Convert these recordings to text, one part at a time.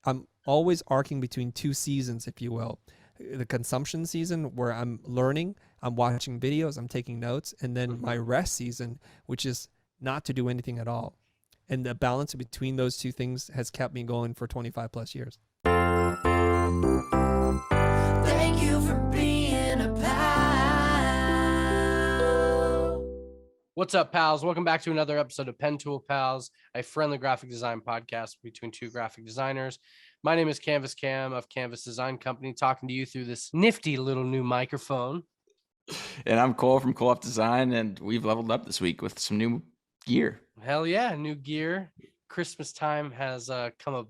I'm always arcing between two seasons, if you will. The consumption season where I'm learning, I'm watching videos, I'm taking notes, and then my rest season, which is not to do anything at all. And the balance between those two things has kept me going for 25 plus years. Thank you for being a pal. What's up, pals? Welcome back to another episode of Pentool Pals, a friendly graphic design podcast between two graphic designers. My name is Canvas Cam of Canvas Design Company, talking to you through this nifty little new microphone. And I'm Cole from Cole Up Design, and we've leveled up this week with some new gear. Hell yeah, new gear. Christmas time has come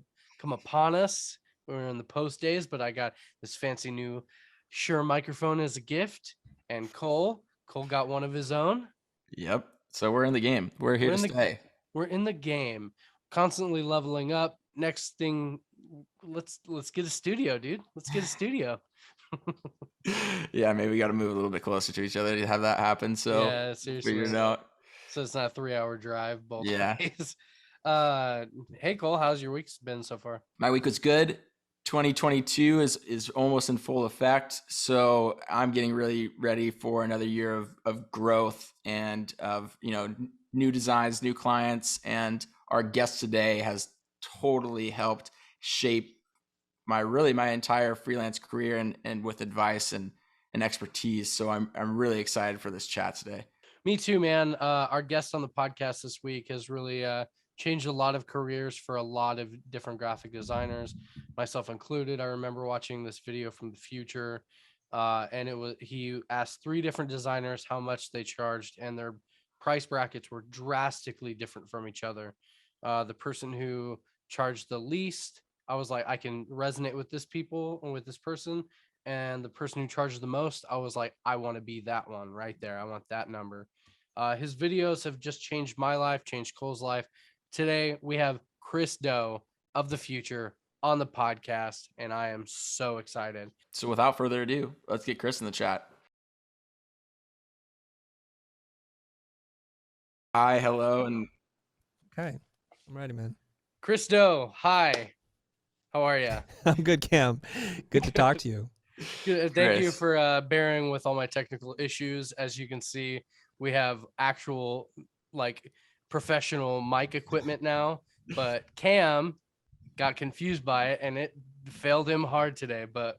upon us. We're in the post days, but I got this fancy new Shure microphone as a gift, and Cole got one of his own. Yep. So we're in the game. We're here to stay. We're in the game, constantly leveling up. Next thing, let's get a studio, dude. Let's get a studio. Yeah, maybe we got to move a little bit closer to each other to have that happen. So yeah, seriously. figure it out. So it's not a 3-hour drive both Yeah. ways. Hey Cole, how's your week been so far? My week was good. 2022 is almost in full effect. So I'm getting really ready for another year of growth and of, new designs, new clients. And our guest today has totally helped shape my entire freelance career and with advice and expertise. So I'm really excited for this chat today. Me too, man. Our guest on the podcast this week has really changed a lot of careers for a lot of different graphic designers, myself included. I remember watching this video from the Futur, and he asked 3 different designers how much they charged, and their price brackets were drastically different from each other. The person who charged the least, I was like, I can resonate with this person. And the person who charged the most, I was like, I want to be that one right there. I want that number. His videos have just changed my life, changed Cole's life. Today, we have Chris Doe of the Futur on the podcast, and I am so excited. So without further ado, let's get Chris in the chat. Hi, hello, and Okay, I'm ready, man. Chris Doe, hi. How are you? I'm good, Cam. Good to talk to you. Good. Thank you for bearing with all my technical issues. As you can see, we have actual professional mic equipment now, but Cam got confused by it and it failed him hard today. But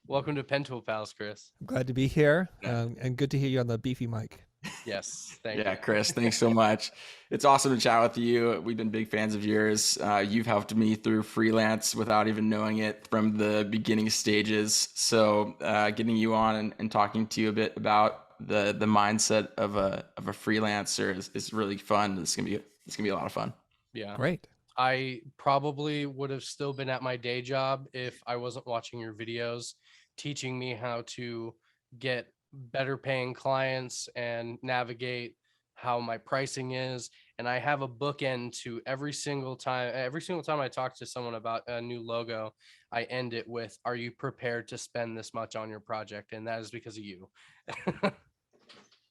welcome to Pentool Pals, Chris. I'm glad to be here, and good to hear you on the beefy mic. Yes, thank you. Yeah, Chris, thanks so much. It's awesome to chat with you. We've been big fans of yours. You've helped me through freelance without even knowing it from the beginning stages. So getting you on and talking to you a bit about the mindset of a freelancer is really fun. It's gonna be a lot of fun. Yeah, Great. I probably would have still been at my day job if I wasn't watching your videos, teaching me how to get better paying clients and navigate how my pricing is. And I have a bookend to every single time I talk to someone about a new logo, I end it with, are you prepared to spend this much on your project? And that is because of you.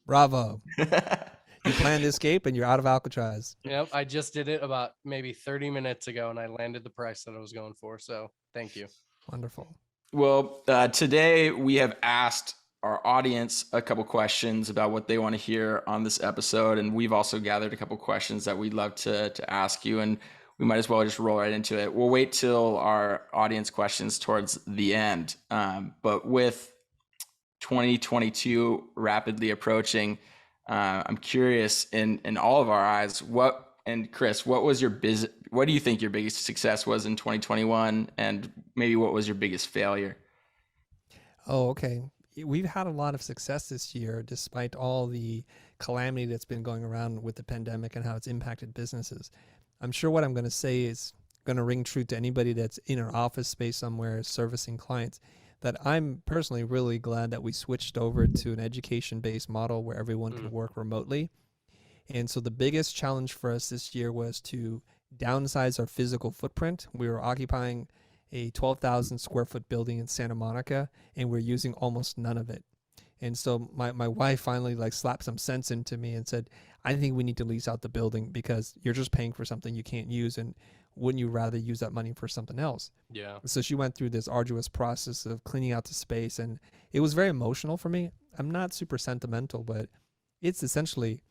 Bravo. You planned to escape and you're out of Alcatraz. Yep, I just did it about maybe 30 minutes ago and I landed the price that I was going for. So thank you. Wonderful. Well, today we have asked our audience a couple questions about what they want to hear on this episode. And we've also gathered a couple questions that we'd love to ask you. And we might as well just roll right into it. We'll wait till our audience questions towards the end. But with 2022 rapidly approaching, I'm curious in all of our eyes, Chris, what do you think your biggest success was in 2021? And maybe what was your biggest failure? Oh, okay. We've had a lot of success this year, despite all the calamity that's been going around with the pandemic and how it's impacted businesses. I'm sure what I'm going to say is going to ring true to anybody that's in an office space somewhere servicing clients, that I'm personally really glad that we switched over to an education-based model where everyone can work remotely. And so the biggest challenge for us this year was to downsize our physical footprint. We were occupying a 12,000 square foot building in Santa Monica, and we're using almost none of it. And so my wife finally slapped some sense into me and said, I think we need to lease out the building because you're just paying for something you can't use. And wouldn't you rather use that money for something else? Yeah. So she went through this arduous process of cleaning out the space, and it was very emotional for me. I'm not super sentimental, but it's essentially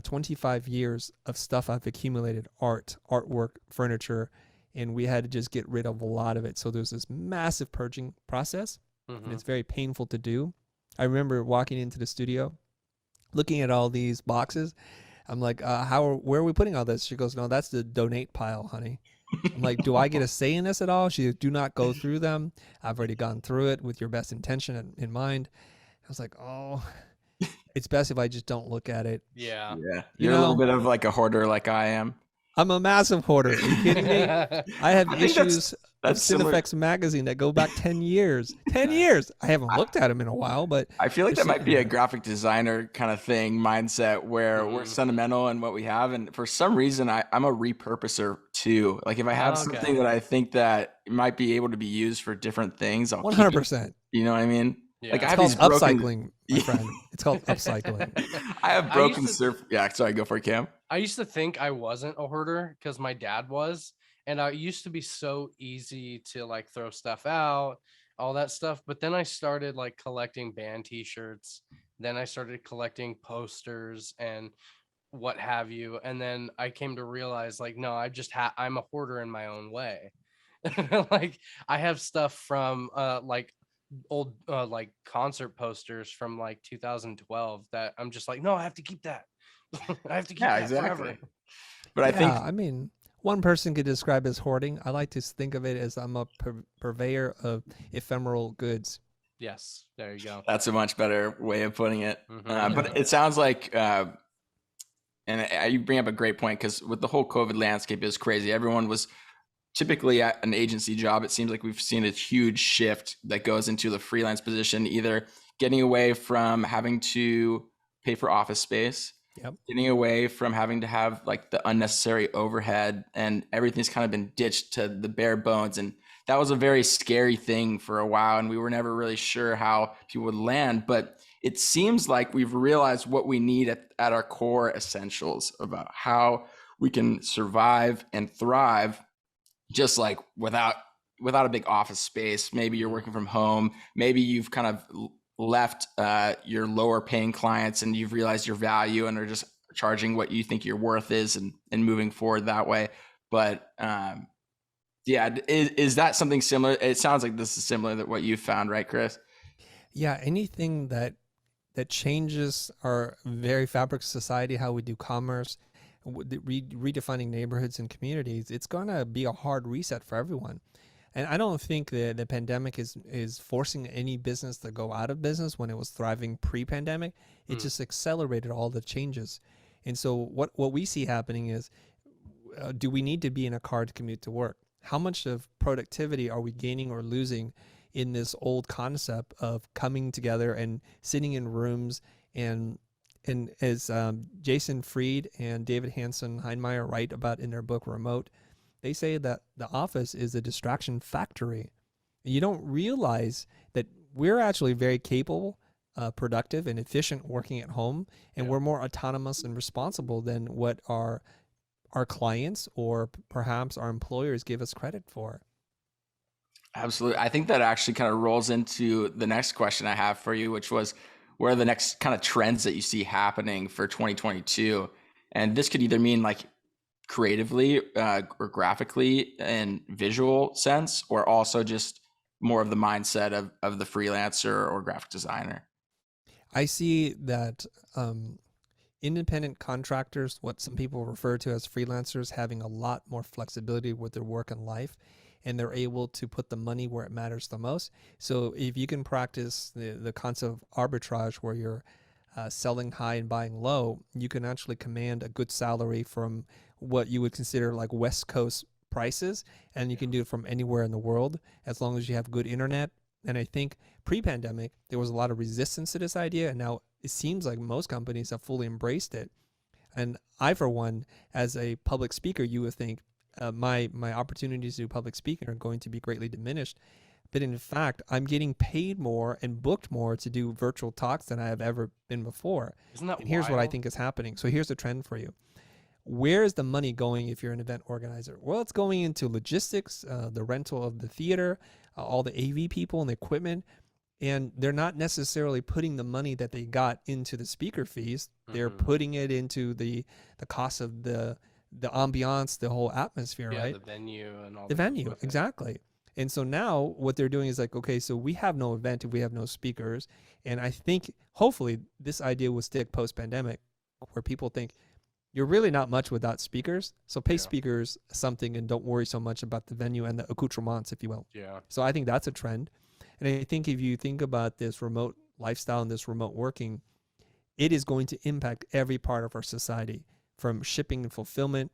25 years of stuff I've accumulated, artwork, furniture, and we had to just get rid of a lot of it. So there's this massive purging process, and it's very painful to do. I remember walking into the studio, looking at all these boxes. I'm like, where are we putting all this? She goes, no, that's the donate pile, honey. I'm like, do I get a say in this at all? She goes, do not go through them. I've already gone through it with your best intention in mind. I was like, oh, it's best if I just don't look at it. Yeah. Yeah. You're a little bit of like a hoarder like I am. I'm a massive hoarder. Are you kidding me? I have issues of similar. Cinefex magazine that go back 10 years. 10 years. I haven't looked at them in a while, but I feel like they're that might be a sitting there. graphic designer kind of thing, mindset, where we're sentimental in what we have. And for some reason, I'm a repurposer too. Like if I have something that I think that might be able to be used for different things, I'll keep it. 100%. You know what I mean? Yeah. Like I It's have called these broken, upcycling, my friend. It's called upcycling. I have broken used to- surf. Yeah, sorry, go for it, Cam. I used to think I wasn't a hoarder because my dad was, and I used to be so easy to like throw stuff out, all that stuff. But then I started like collecting band t-shirts. Then I started collecting posters and what have you. And then I came to realize like, no, I'm a hoarder in my own way. Like I have stuff from like old like concert posters from like 2012 that I'm just like, no, I have to keep that. I have to keep that forever. But I think I mean, one person could describe as hoarding. I like to think of it as I'm a purveyor of ephemeral goods. Yes, there you go. that's a much better way of putting it. Mhm. But it sounds like, you bring up a great point, because with the whole COVID landscape, it was crazy. Everyone was typically at an agency job. It seems like we've seen a huge shift that goes into the freelance position, either getting away from having to pay for office space, getting away from having to have like the unnecessary overhead, and everything's kind of been ditched to the bare bones. And that was a very scary thing for a while, and we were never really sure how people would land. But it seems like we've realized what we need at our core essentials about how we can survive and thrive, just like without a big office space. Maybe you're working from home. Maybe you've kind of left your lower paying clients and you've realized your value and are just charging what you think your worth is, and moving forward that way. But yeah, is that something similar? It sounds like this is similar to what you found, right, Chris? Yeah, anything that changes our very fabric of society, how we do commerce, redefining neighborhoods and communities, it's going to be a hard reset for everyone. And I don't think that the pandemic is forcing any business to go out of business when it was thriving pre-pandemic. It just accelerated all the changes. And so what we see happening is, do we need to be in a car to commute to work? How much of productivity are we gaining or losing in this old concept of coming together and sitting in rooms? And as Jason Fried and David Hansen Heinmeier write about in their book Remote, they say that the office is a distraction factory. You don't realize that we're actually very capable, productive, and efficient working at home, and we're more autonomous and responsible than what our clients or perhaps our employers give us credit for. Absolutely. I think that actually kind of rolls into the next question I have for you, which was, what are the next kind of trends that you see happening for 2022? And this could either mean like creatively or graphically and visual sense, or also just more of the mindset of the freelancer or graphic designer. I see that independent contractors, what some people refer to as freelancers, having a lot more flexibility with their work and life, and they're able to put the money where it matters the most. So if you can practice the concept of arbitrage, where you're selling high and buying low, you can actually command a good salary from what you would consider like West Coast prices, and you can do it from anywhere in the world as long as you have good internet. And I think pre-pandemic, there was a lot of resistance to this idea, and now it seems like most companies have fully embraced it. And I, for one, as a public speaker, you would think my opportunities to do public speaking are going to be greatly diminished. But in fact, I'm getting paid more and booked more to do virtual talks than I have ever been before. Isn't that And here's what I wild? think is happening. So here's a trend for you. where is the money going if you're an event organizer? Well, it's going into logistics, the rental of the theater, all the AV people and the equipment. And they're not necessarily putting the money that they got into the speaker fees. They're putting it into the cost of the ambiance, the whole atmosphere, Yeah, right? the venue and all The that goes venue, with it. exactly. And so now what they're doing is like, okay, so we have no event if we have no speakers. And I think hopefully this idea will stick post-pandemic, where people think you're really not much without speakers. So pay Yeah. speakers something and don't worry so much about the venue and the accoutrements, if you will. Yeah. So I think that's a trend. And I think if you think about this remote lifestyle and this remote working, it is going to impact every part of our society, from shipping and fulfillment,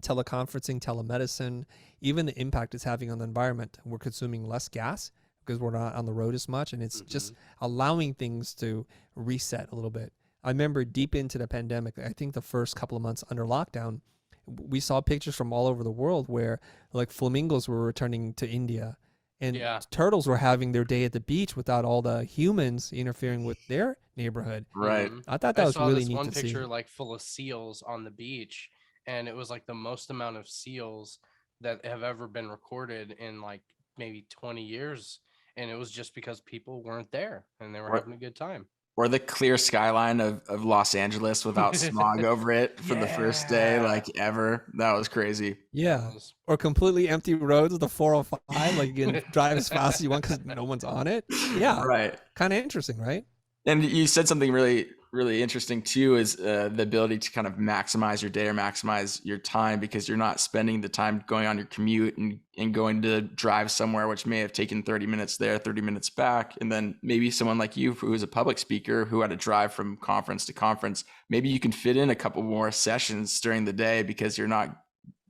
teleconferencing, telemedicine, even the impact it's having on the environment. We're consuming less gas because we're not on the road as much, and it's just allowing things to reset a little bit. I remember deep into the pandemic, I think the first couple of months under lockdown, we saw pictures from all over the world where like flamingos were returning to India, and turtles were having their day at the beach without all the humans interfering with their neighborhood. Right. I thought that was saw really this neat one to see. picture like full of seals on the beach, and it was like the most amount of seals that have ever been recorded in like maybe 20 years, and it was just because people weren't there and they were having a good time. Or the clear skyline of Los Angeles without smog over it for the first day, like ever. That was crazy. Yeah. Or completely empty roads, the 405, like you can drive as fast as you want because no one's on it. Yeah. Right. Kind of interesting, right? And you said something really, really interesting too, is the ability to kind of maximize your day or maximize your time, because you're not spending the time going on your commute and going to drive somewhere, which may have taken 30 minutes there, 30 minutes back. And then maybe someone like you, who is a public speaker, who had to drive from conference to conference, maybe you can fit in a couple more sessions during the day because you're not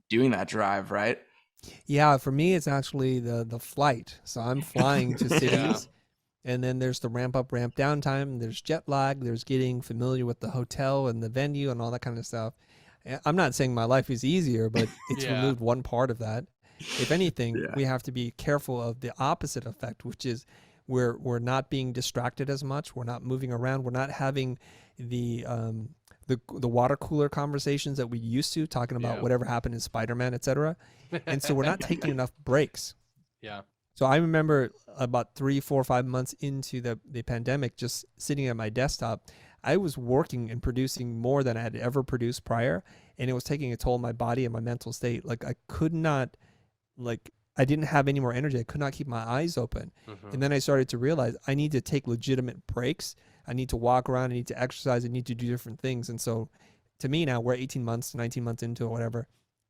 doing that drive, right? Yeah, for me, it's actually the flight. So I'm flying to cities. And then there's the ramp up, ramp down time. There's jet lag. There's getting familiar with the hotel and the venue and all that kind of stuff. I'm not saying my life is easier, but it's removed one part of that. If anything, we have to be careful of the opposite effect, which is we're not being distracted as much. We're not moving around. We're not having the water cooler conversations that we used to, talking about whatever happened in Spider-Man, etc. And so we're not taking enough breaks. Yeah. So I remember about 3, 4, 5 months into the pandemic, just sitting at my desktop, I was working and producing more than I had ever produced prior. And it was taking a toll on my body and my mental state. Like I could not, I didn't have any more energy. I could not keep my eyes open. And then I started to realize I need to take legitimate breaks. I need to walk around. I need to exercise. I need to do different things. And so to me now, we're 18 months, 19 months into it, whatever,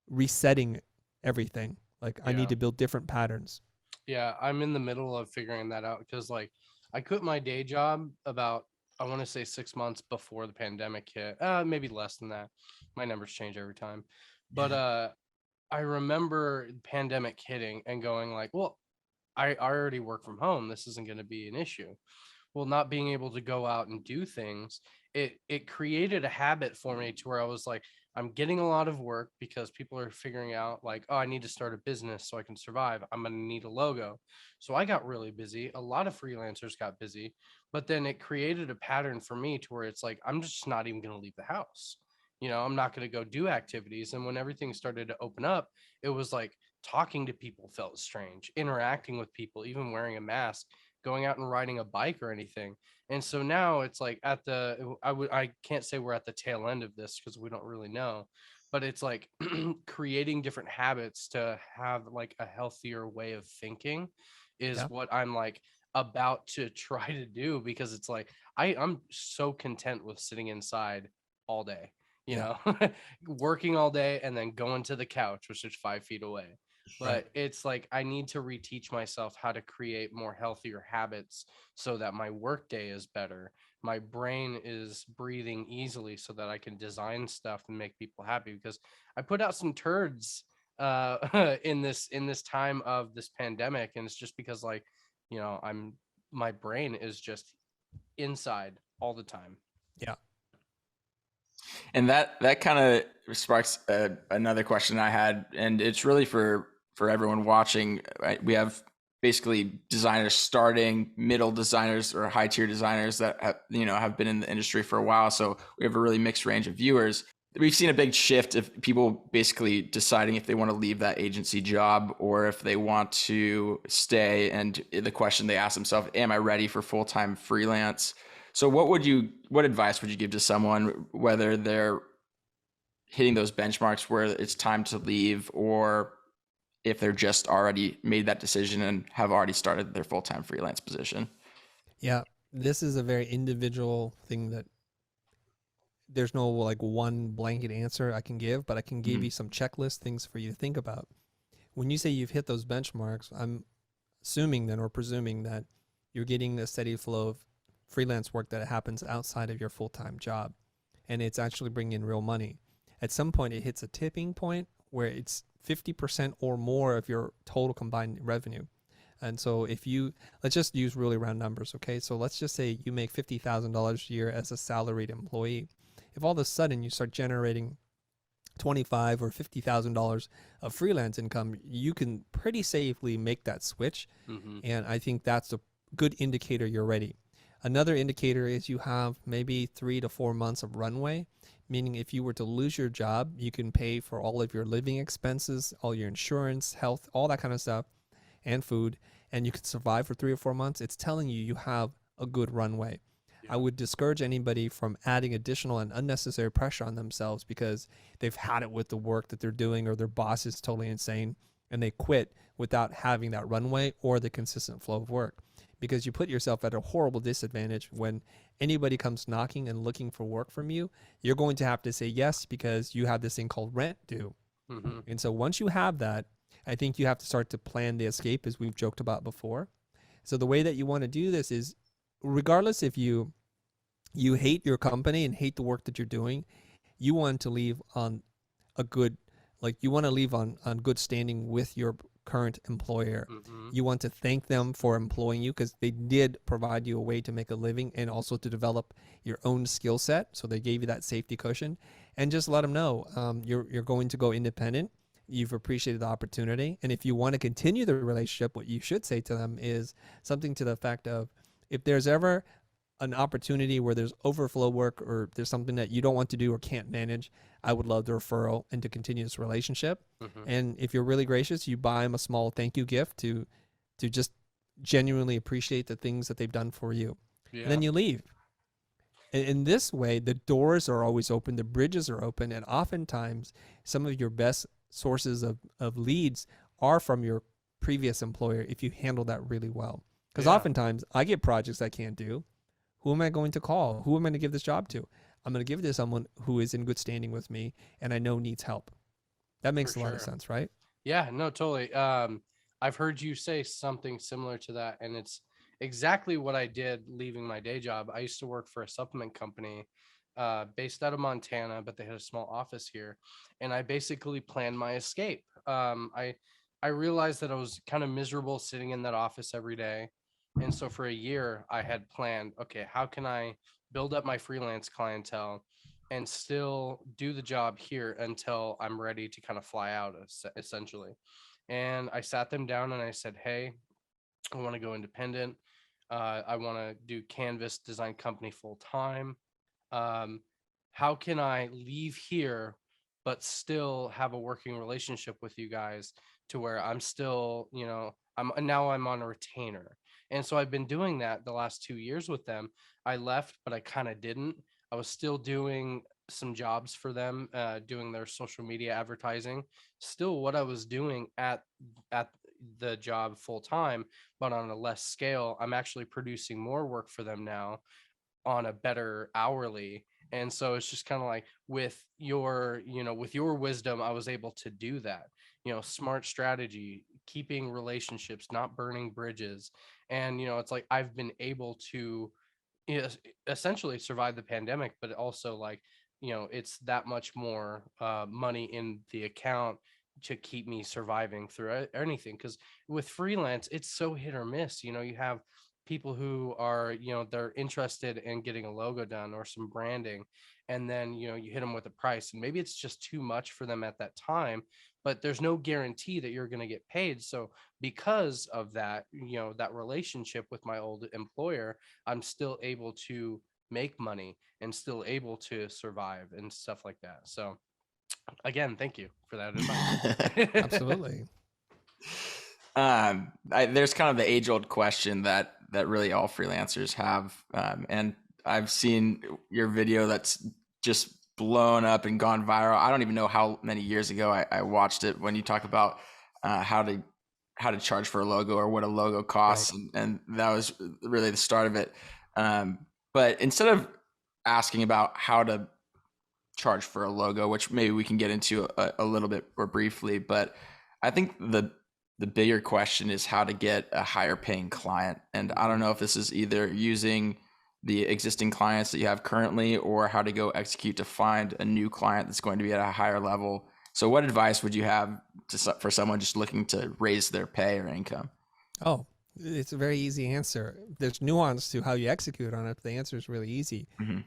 resetting everything. I need to build different patterns. Yeah, I'm in the middle of figuring that out because like I quit my day job about, I want to say 6 months before the pandemic hit. Maybe less than that. My numbers change every time. But I remember the pandemic hitting and going like, well, I already work from home. This isn't going to be an issue. Well, not being able to go out and do things, it created a habit for me to where I was like, I'm getting a lot of work because people are figuring out like, oh, I need to start a business so I can survive. I'm going to need a logo. So I got really busy. A lot of freelancers got busy, but then it created a pattern for me to where it's like, I'm just not even going to leave the house. I'm not going to go do activities. And when everything started to open up, it was like talking to people felt strange, interacting with people, even wearing a mask, going out and riding a bike or anything. And so now it's like I can't say we're at the tail end of this because we don't really know, but it's like creating different habits to have like a healthier way of thinking is what I'm like about to try to do, because it's like I'm so content with sitting inside all day, working all day and then going to the couch, which is 5 feet away. But it's like I need to reteach myself how to create more healthier habits so that my workday is better. My brain is breathing easily so that I can design stuff and make people happy, because I put out some turds in this time of this pandemic, and it's just because like, my brain is just inside all the time. Yeah. And that kind of sparks another question I had, and it's really for everyone watching. Right? We have basically designers starting, middle designers, or high tier designers that have been in the industry for a while. So we have a really mixed range of viewers. we've seen a big shift of people basically deciding if they want to leave that agency job or if they want to stay. And the question they ask themselves, am I ready for full-time freelance? So what advice would you give to someone, whether they're hitting those benchmarks where it's time to leave, or if they're just already made that decision and have already started their full-time freelance position? Yeah, this is a very individual thing that there's no like one blanket answer I can give, but I can give Mhm. you some checklist things for you to think about. When you say you've hit those benchmarks, I'm assuming then or presuming that you're getting a steady flow of freelance work that happens outside of your full-time job and it's actually bringing in real money. At some point it hits a tipping point where it's 50% or more of your total combined revenue. And so if you, let's just use really round numbers, okay? So let's just say you make $50,000 a year as a salaried employee. If all of a sudden you start generating $25,000 or $50,000 of freelance income, you can pretty safely make that switch. Mm-hmm. And I think that's a good indicator you're ready. Another indicator is you have maybe 3 to 4 months of runway, meaning if you were to lose your job, you can pay for all of your living expenses, all your insurance, health, all that kind of stuff, and food, and you can survive for 3 or 4 months. It's telling you you have a good runway. I would discourage anybody from adding additional and unnecessary pressure on themselves because they've had it with the work that they're doing or their boss is totally insane and they quit without having that runway or the consistent flow of work. Because you put yourself at a horrible disadvantage when anybody comes knocking and looking for work from you. You're going to have to say yes because you have this thing called rent due. Mm-hmm. And so once you have that, I think you have to start to plan the escape as we've joked about before. So the way that you want to do this is regardless if you hate your company and hate the work that you're doing, you want to leave on a good, like you want to leave on good standing with your current employer. Mm-hmm. You want to thank them for employing you because they did provide you a way to make a living and also to develop your own skill set. So they gave you that safety cushion, and just let them know you're going to go independent. You've appreciated the opportunity, and if you want to continue the relationship, what you should say to them is something to the effect of, if there's ever an opportunity where there's overflow work or there's something that you don't want to do or can't manage, I would love the referral and to continue this relationship. Mm-hmm. And if you're really gracious, you buy them a small thank you gift to just genuinely appreciate the things that they've done for you. Yeah. And then you leave. And in this way, the doors are always open, the bridges are open, and oftentimes some of your best sources of leads are from your previous employer if you handle that really well. Because Yeah. oftentimes I get projects I can't do. Who am I going to call? Who am I going to give this job to? I'm going to give it to someone who is in good standing with me and I know needs help. That makes For a lot of sure. sense, right? Yeah, no, totally. I've heard you say something similar to that, and it's exactly what I did leaving my day job. I used to work for a supplement company based out of Montana, but they had a small office here, and I basically planned my escape. I realized that I was kind of miserable sitting in that office every day, and so for a year I had planned, okay, how can I build up my freelance clientele and still do the job here until I'm ready to kind of fly out, essentially. And I sat them down and I said, hey, I want to go independent. I want to do canvas design company full time. Um, how can I leave here, but still have a working relationship with you guys to where I'm still, I'm on a retainer. And so I've been doing that the last 2 years with them. I left, but I kind of didn't. I was still doing some jobs for them, doing their social media advertising, still what I was doing at the job full time, but on a less scale. I'm actually producing more work for them now on a better hourly. And so it's just kind of like with your wisdom, I was able to do that. Smart strategy, keeping relationships, not burning bridges. And it's like I've been able to essentially survive the pandemic, but also like it's that much more money in the account to keep me surviving through anything. Because with freelance, it's so hit or miss. You have people who are they're interested in getting a logo done or some branding, and then you hit them with a price and maybe it's just too much for them at that time, but there's no guarantee that you're going to get paid. So because of that, that relationship with my old employer, I'm still able to make money and still able to survive and stuff like that. So again, thank you for that advice. Absolutely. There's kind of the age-old question that really all freelancers have, and I've seen your video that's just blown up and gone viral. I don't even know how many years ago I watched it, when you talk about how to charge for a logo or what a logo costs, and that was really the start of it. But instead of asking about how to charge for a logo, which maybe we can get into a little bit more briefly, but I think the bigger question is how to get a higher paying client. And I don't know if this is either using the existing clients that you have currently, or how to go execute to find a new client that's going to be at a higher level. So what advice would you have for someone just looking to raise their pay or income? Oh, it's a very easy answer. There's nuance to how you execute on it. But the answer is really easy. Mm-hmm.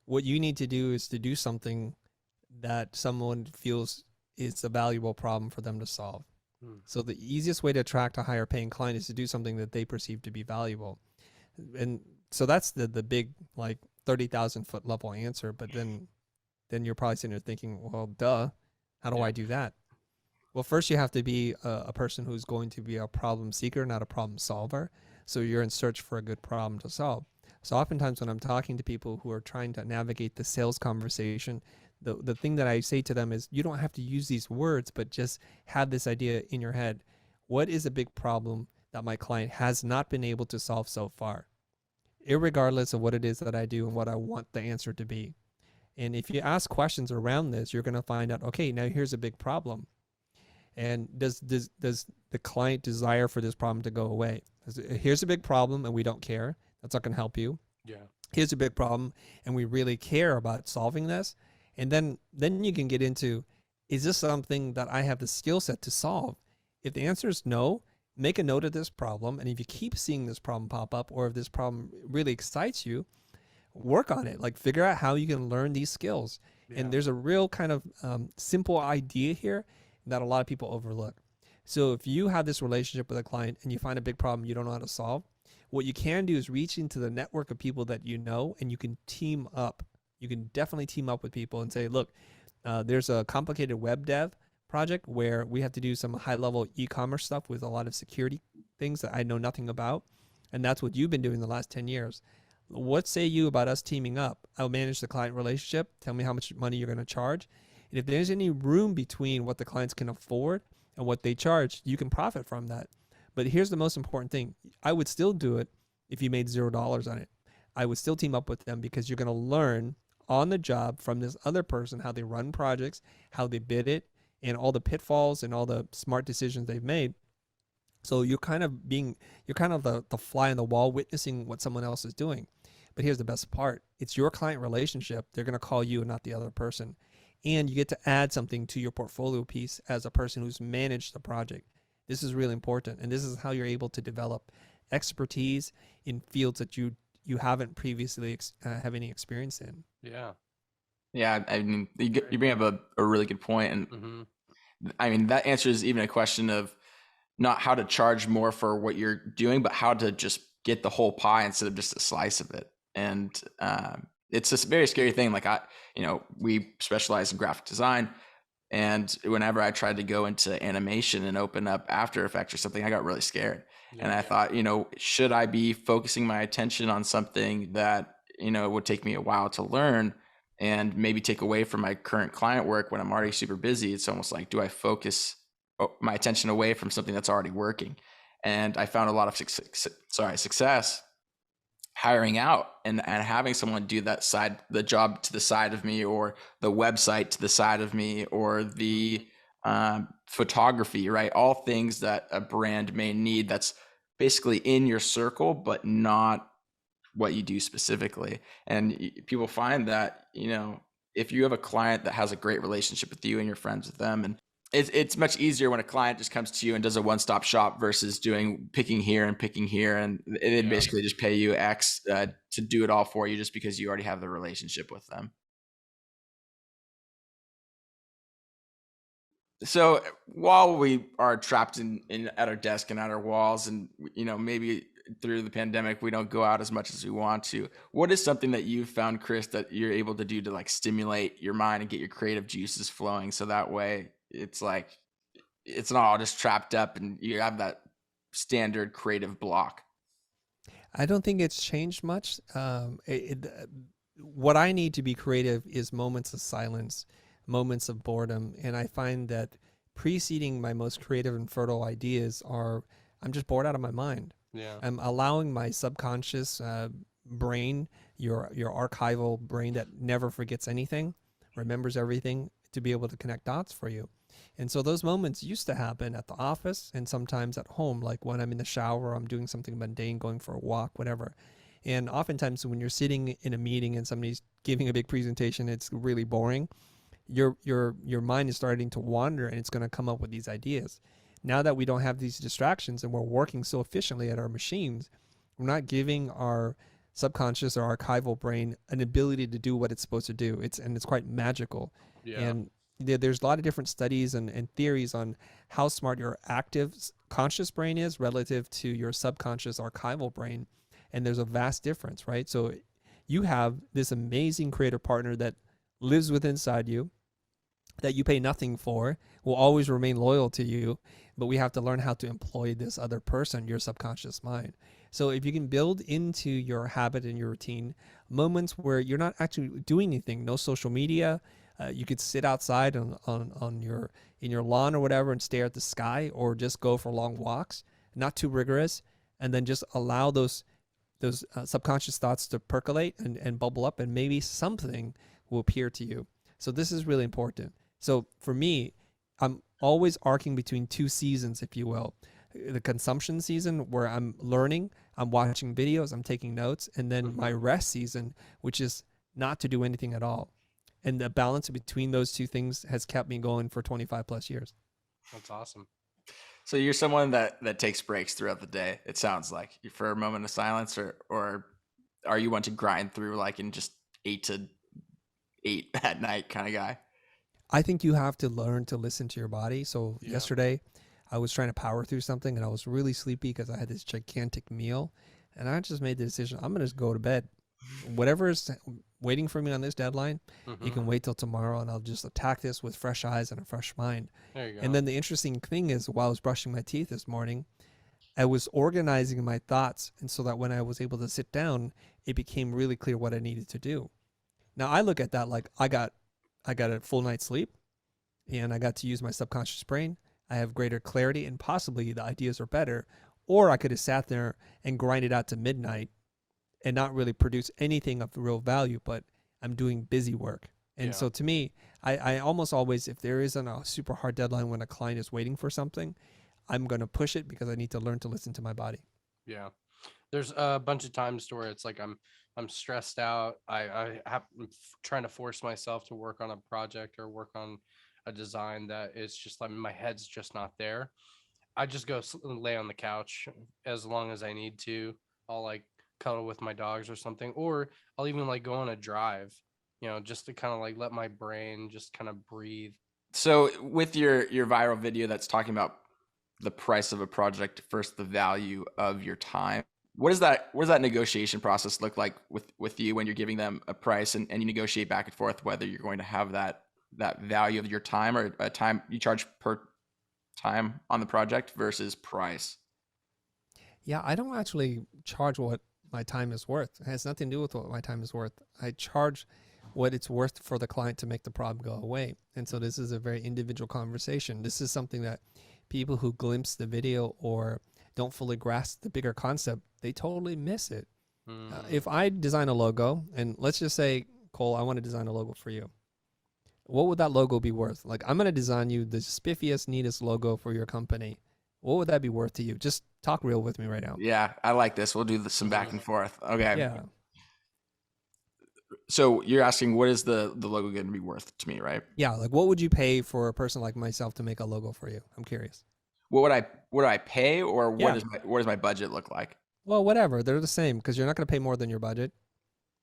What you need to do is to do something that someone feels is a valuable problem for them to solve. So the easiest way to attract a higher paying client is to do something that they perceive to be valuable. And so that's the big, like, 30,000 foot level answer. But then you're probably sitting there thinking, well, duh, how do I do that? Well, first you have to be a person who's going to be a problem seeker, not a problem solver. So you're in search for a good problem to solve. So oftentimes when I'm talking to people who are trying to navigate the sales conversation, the thing that I say to them is, you don't have to use these words, but just have this idea in your head. What is a big problem that my client has not been able to solve so far, irregardless of what it is that I do and what I want the answer to be? And if you ask questions around this, you're going to find out, okay, now here's a big problem. And does the client desire for this problem to go away? Here's a big problem and we don't care. That's not going to help you. Yeah. Here's a big problem and we really care about solving this. And then you can get into, is this something that I have the skill set to solve? If the answer is no, make a note of this problem. And if you keep seeing this problem pop up, or if this problem really excites you, work on it. Like, figure out how you can learn these skills. Yeah. And there's a real kind of simple idea here that a lot of people overlook. So if you have this relationship with a client and you find a big problem you don't know how to solve, what you can do is reach into the network of people that you know, and you can team up. You can definitely team up with people and say, look, there's a complicated web dev project where we have to do some high level e-commerce stuff with a lot of security things that I know nothing about. And that's what you've been doing the last 10 years. What say you about us teaming up? I'll manage the client relationship. Tell me how much money you're going to charge. And if there's any room between what the clients can afford and what they charge, you can profit from that. But here's the most important thing. I would still do it if you made $0 on it. I would still team up with them, because you're going to learn on the job from this other person how they run projects, how they bid it, and all the pitfalls and all the smart decisions they've made. So you're kind of the fly on the wall witnessing what someone else is doing. But here's the best part. It's your client relationship. They're going to call you and not the other person. And you get to add something to your portfolio piece as a person who's managed the project. This is really important. And this is how you're able to develop expertise in fields that you haven't previously have any experience in. Yeah. Yeah, I mean, you bring up a really good point. And I mean, that answers even a question of not how to charge more for what you're doing, but how to just get the whole pie instead of just a slice of it. And it's a very scary thing. Like, we specialize in graphic design, and whenever I tried to go into animation and open up After Effects or something, I got really scared. And I thought, should I be focusing my attention on something that, would take me a while to learn and maybe take away from my current client work when I'm already super busy? It's almost like, do I focus my attention away from something that's already working? And I found a lot of success hiring out and having someone do the job to the side of me, or the website to the side of me, or the photography, right? All things that a brand may need that's basically in your circle, but not what you do specifically. And people find that, if you have a client that has a great relationship with you and you're friends with them, and it's much easier when a client just comes to you and does a one-stop shop versus picking here, and they basically just pay you X to do it all for you, just because you already have the relationship with them. So while we are trapped in at our desk and at our walls, and maybe through the pandemic, we don't go out as much as we want to. What is something that you've found, Chris, that you're able to do to like stimulate your mind and get your creative juices flowing, so that way it's like it's not all just trapped up and you have that standard creative block? I don't think it's changed much. What I need to be creative is moments of silence, moments of boredom. And I find that preceding my most creative and fertile ideas are I'm just bored out of my mind. Yeah. I'm allowing my subconscious brain, your archival brain that never forgets anything, remembers everything, to be able to connect dots for you. And so those moments used to happen at the office and sometimes at home, like when I'm in the shower, I'm doing something mundane, going for a walk, whatever. And oftentimes when you're sitting in a meeting and somebody's giving a big presentation, it's really boring. Your mind is starting to wander and it's going to come up with these ideas. Now that we don't have these distractions and we're working so efficiently at our machines, we're not giving our subconscious or archival brain an ability to do what it's supposed to do. It's quite magical. Yeah. And there's a lot of different studies and theories on how smart your active conscious brain is relative to your subconscious archival brain. And there's a vast difference, right? So you have this amazing creative partner that lives within inside you, that you pay nothing for, will always remain loyal to you, but we have to learn how to employ this other person, your subconscious mind. So if you can build into your habit and your routine moments where you're not actually doing anything, no social media, you could sit outside on your lawn or whatever and stare at the sky, or just go for long walks, not too rigorous, and then just allow those subconscious thoughts to percolate and bubble up, and maybe something will appear to you. So this is really important. So for me, I'm always arcing between two seasons, if you will. The consumption season where I'm learning, I'm watching videos, I'm taking notes, and then my rest season, which is not to do anything at all. And the balance between those two things has kept me going for 25 plus years. That's awesome. So you're someone that takes breaks throughout the day, it sounds like, for a moment of silence, or are you one to grind through like in just 8 to 8 at night kind of guy? I think you have to learn to listen to your body. So yesterday I was trying to power through something and I was really sleepy because I had this gigantic meal, and I just made the decision, I'm going to just go to bed. Whatever is waiting for me on this deadline, you can wait till tomorrow, and I'll just attack this with fresh eyes and a fresh mind. There you go. And then the interesting thing is, while I was brushing my teeth this morning, I was organizing my thoughts, and so that when I was able to sit down, it became really clear what I needed to do. Now I look at that like I got a full night's sleep, and I got to use my subconscious brain. I have greater clarity, and possibly the ideas are better. Or I could have sat there and grinded out to midnight and not really produce anything of real value, but I'm doing busy work. And so to me, I almost always, if there isn't a super hard deadline when a client is waiting for something, I'm going to push it because I need to learn to listen to my body. Yeah. There's a bunch of times where it's like I'm stressed out. I'm trying to force myself to work on a project or work on a design that is just like my head's just not there. I just go lay on the couch as long as I need to. I'll like cuddle with my dogs or something, or I'll even like go on a drive, just to kind of like let my brain just kind of breathe. So with your viral video that's talking about the price of a project versus the value of your time, what does that negotiation process look like with you when you're giving them a price and you negotiate back and forth whether you're going to have that value of your time, or a time you charge per time on the project versus price? Yeah, I don't actually charge what my time is worth. It has nothing to do with what my time is worth. I charge what it's worth for the client to make the problem go away. And so this is a very individual conversation. This is something that people who glimpse the video or don't fully grasp the bigger concept, they totally miss it. If I design a logo, and let's just say, Cole, I want to design a logo for you. What would that logo be worth? Like, I'm going to design you the spiffiest, neatest logo for your company. What would that be worth to you? Just talk real with me right now. Yeah, I like this. We'll do some back and forth. Okay. Yeah. So you're asking, what is the logo going to be worth to me, right? Yeah. Like, what would you pay for a person like myself to make a logo for you? I'm curious. What would I pay, or what does my budget look like? Well, whatever. They're the same because you're not going to pay more than your budget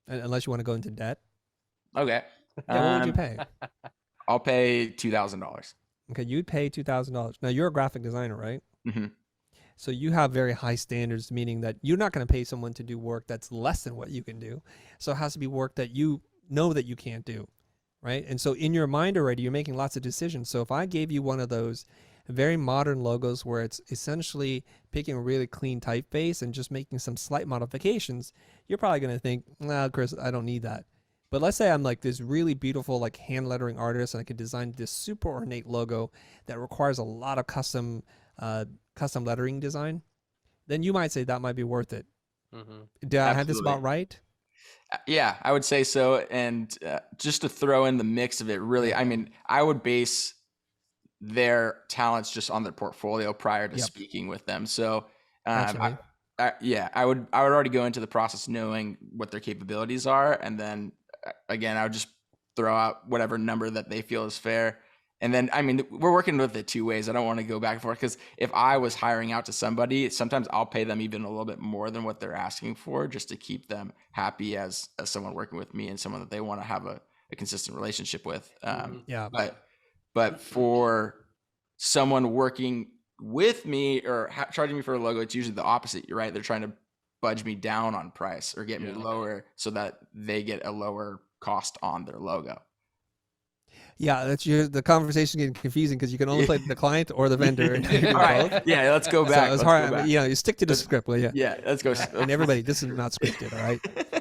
unless you want to go into debt. Okay. Yeah, what would you pay? I'll pay $2,000. Okay, you'd pay $2,000. Now, you're a graphic designer, right? Mm-hmm. So you have very high standards, meaning that you're not going to pay someone to do work that's less than what you can do. So it has to be work that you know that you can't do, right? And so in your mind already, you're making lots of decisions. So if I gave you one of those very modern logos where it's essentially picking a really clean typeface and just making some slight modifications, you're probably going to think, nah, Chris, I don't need that. But let's say I'm like this really beautiful like hand lettering artist and I could design this super ornate logo that requires a lot of custom lettering design, then you might say that might be worth it. Did I have this about right? Yeah, I would say so. And just to throw in the mix of it, really, I mean, I would base their talents just on their portfolio prior to speaking with them. So I would already go into the process knowing what their capabilities are, and then again, I would just throw out whatever number that they feel is fair. And then, I mean, we're working with it two ways. I don't want to go back and forth, because if I was hiring out to somebody, sometimes I'll pay them even a little bit more than what they're asking for, just to keep them happy as someone working with me and someone that they want to have a consistent relationship with. But for someone working with me or charging me for a logo, it's usually the opposite. You're right. They're trying to budge me down on price or get me lower so that they get a lower cost on their logo. Yeah, the conversation getting confusing because you can only play the client or the vendor. And All right. Yeah, let's go back. So it's hard. You stick to the script, will you? Yeah, let's go. And everybody, this is not scripted, all right?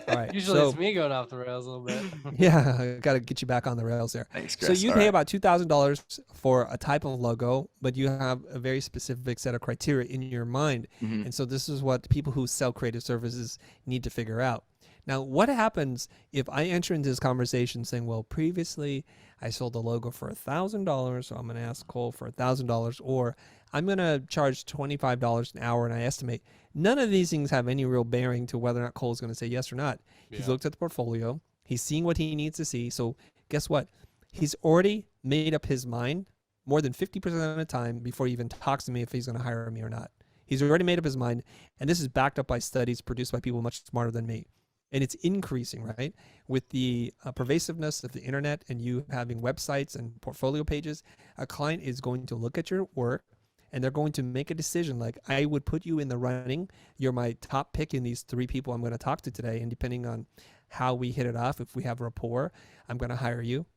All right. Usually it's me going off the rails a little bit. Yeah, I got to get you back on the rails there. Thanks, Chris. So you pay about $2,000 for a type of logo, but you have a very specific set of criteria in your mind. And so this is what people who sell creative services need to figure out. Now, what happens if I enter into this conversation saying, well, previously I sold the logo for $1,000, so I'm going to ask Cole for $1,000, or I'm going to charge $25 an hour, and I estimate none of these things have any real bearing to whether or not Cole's going to say yes or not. He's looked at the portfolio. He's seeing what he needs to see. So guess what? He's already made up his mind more than 50% of the time before he even talks to me if he's going to hire me or not. He's already made up his mind, and this is backed up by studies produced by people much smarter than me. And it's increasing, right? With the pervasiveness of the internet and you having websites and portfolio pages, a client is going to look at your work and they're going to make a decision like, I would put you in the running. You're my top pick in these 3 people I'm going to talk to today. And depending on how we hit it off, if we have rapport, I'm going to hire you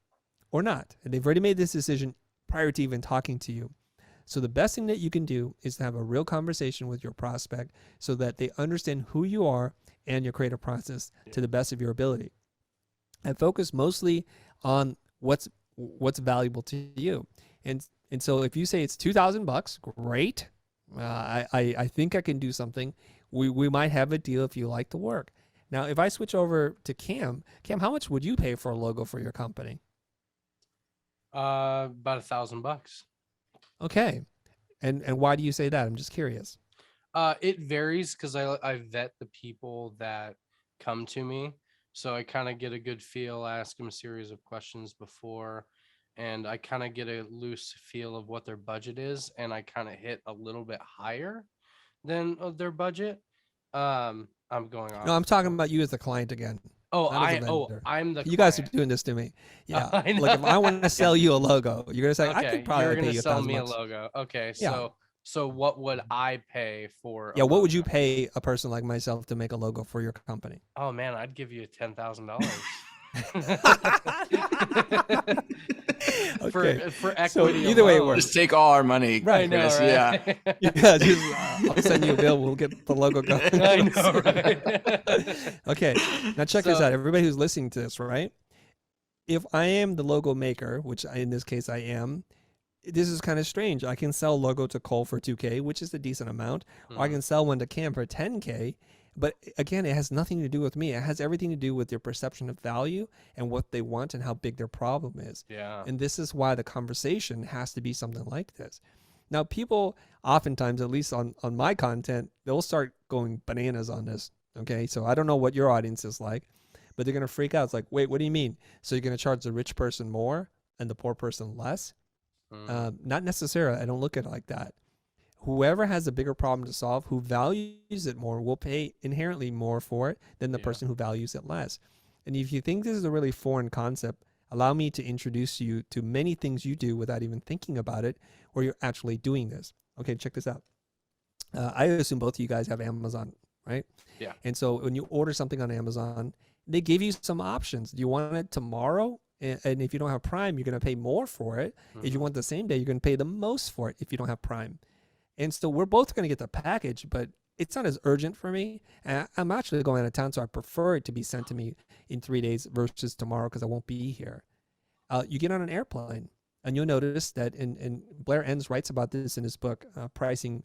or not. And they've already made this decision prior to even talking to you. So the best thing that you can do is to have a real conversation with your prospect so that they understand who you are and your creative process to the best of your ability. And focus mostly on what's valuable to you. And so if you say it's $2,000, great. I think I can do something. We might have a deal if you like the work. Now, if I switch over to Cam, how much would you pay for a logo for your company? About $1,000. Okay. And why do you say that? I'm just curious. It varies because I vet the people that come to me. So I kind of get a good feel, ask them a series of questions before, and I kind of get a loose feel of what their budget is. And I kind of hit a little bit higher than their budget. I'm going on. No, I'm talking about you as the client again. I'm the You guys are doing this to me. Yeah. Like if I want to sell you a logo, you're gonna say, I could probably pay you $1,000. Sell me a logo. Okay. So what would I pay for? Yeah. What would you pay a person like myself to make a logo for your company? Oh man, I'd give you $10,000. Okay. For equity. So either way it works. Just take all our money. Right. Chris. Right? Yeah. I'll send you a bill. We'll get the logo going. I know, right? Okay. Now check this out. Everybody who's listening to this, right? If I am the logo maker, which in this case I am, this is kind of strange. I can sell a logo to Cole for $2,000, which is a decent amount, or I can sell one to Cam for $10,000. But again, it has nothing to do with me. It has everything to do with their perception of value and what they want and how big their problem is. Yeah. And this is why the conversation has to be something like this. Now, people oftentimes, at least on my content, they'll start going bananas on this. Okay. So I don't know what your audience is like, but they're going to freak out. It's like, wait, what do you mean? So you're going to charge the rich person more and the poor person less? Not necessarily. I don't look at it like that. Whoever has a bigger problem to solve, who values it more, will pay inherently more for it than the person who values it less. And if you think this is a really foreign concept, allow me to introduce you to many things you do without even thinking about it, or you're actually doing this. Okay, check this out. I assume both of you guys have Amazon, right? Yeah. And so when you order something on Amazon, they give you some options. Do you want it tomorrow? And if you don't have Prime, you're going to pay more for it. If you Mhm. want the same day, you're going to pay the most for it if you don't have Prime. And so we're both going to get the package, but it's not as urgent for me. And I'm actually going out of town, so I prefer it to be sent to me in 3 days versus tomorrow because I won't be here. You get on an airplane, and you'll notice that, and Blair Enns writes about this in his book, Pricing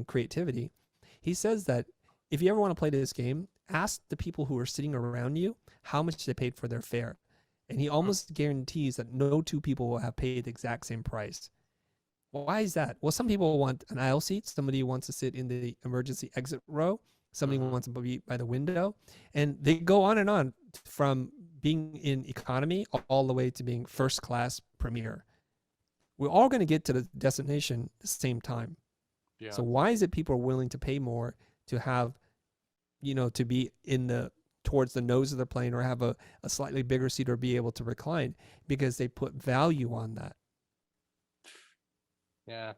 Creativity. He says that if you ever want to play this game, ask the people who are sitting around you how much they paid for their fare. And he almost guarantees that no two people will have paid the exact same price. Why is that? Well, some people want an aisle seat. Somebody wants to sit in the emergency exit row. Somebody Mhm. wants to be by the window. And they go on from being in economy all the way to being first class premier. We're all going to get to the destination at the same time. Yeah. So why is it people are willing to pay more to have, to be in the towards the nose of the plane or have a slightly bigger seat or be able to recline? Because they put value on that. Yeah.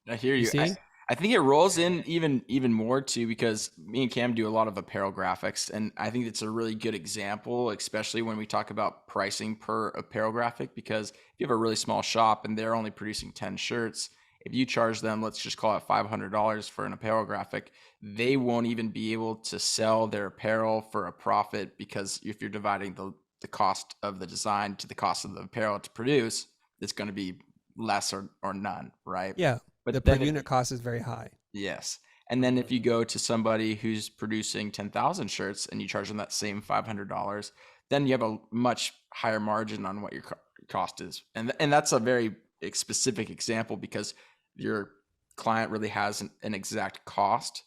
I hear You you. see? I think it rolls in even more too, because me and Cam do a lot of apparel graphics, and I think it's a really good example, especially when we talk about pricing per apparel graphic. Because if you have a really small shop and they're only producing 10 shirts, if you charge them, let's just call it $500 for an apparel graphic, they won't even be able to sell their apparel for a profit, because if you're dividing the cost of the design to the cost of the apparel to produce, it's going to be less or none, right? Yeah. The But per then if unit cost is very high. Yes. And then if you go to somebody who's producing 10,000 shirts and you charge them that same $500, then you have a much higher margin on what your cost is. And that's a very specific example, because your client really has an exact cost.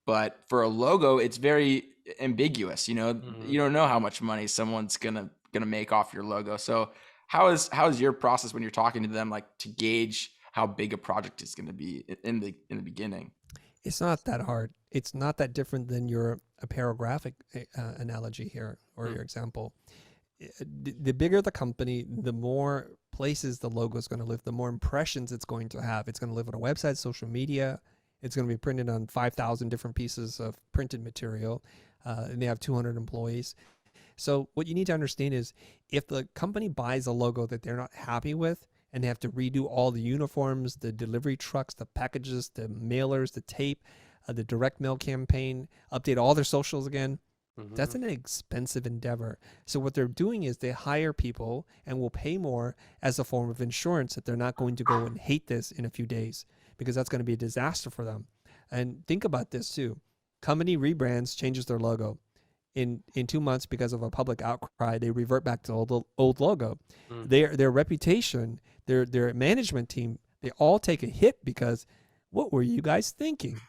But for a logo, it's very ambiguous. You don't know how much money someone's gonna make off your logo. So how is your process when you're talking to them, like, to gauge how big a project is going to be in the beginning? It's not that hard. It's not that different than your apparel graphic analogy here, or your example. The bigger the company, the more places the logo is going to live, the more impressions it's going to have. It's going to live on a website, social media. It's going to be printed on 5,000 different pieces of printed material, and they have 200 employees. So what you need to understand is, if the company buys a logo that they're not happy with, and they have to redo all the uniforms, the delivery trucks, the packages, the mailers, the tape, the direct mail campaign, update all their socials again, that's an expensive endeavor. So what they're doing is they hire people and will pay more as a form of insurance that they're not going to go and hate this in a few days, because that's going to be a disaster for them. And think about this too. Company rebrands, changes their logo. In 2 months, because of a public outcry, they revert back to the old logo. Their reputation, their management team, they all take a hit, because what were you guys thinking?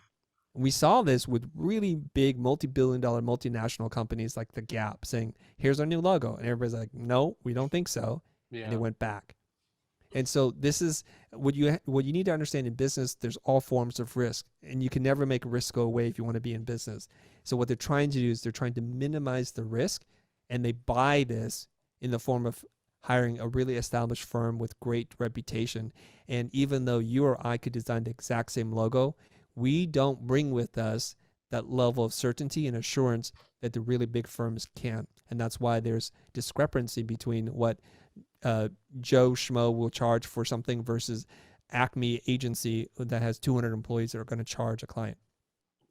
We saw this with really big multi-billion-dollar multinational companies like the Gap saying, "Here's our new logo," and everybody's like, "No, we don't think so," and they went back. And so this is what you need to understand in business. There's all forms of risk, and you can never make risk go away if you want to be in business. So what they're trying to do is they're trying to minimize the risk, and they buy this in the form of hiring a really established firm with great reputation. And even though you or I could design the exact same logo, we don't bring with us that level of certainty and assurance that the really big firms can. And that's why there's discrepancy between what Joe Schmo will charge for something versus Acme agency that has 200 employees that are going to charge a client.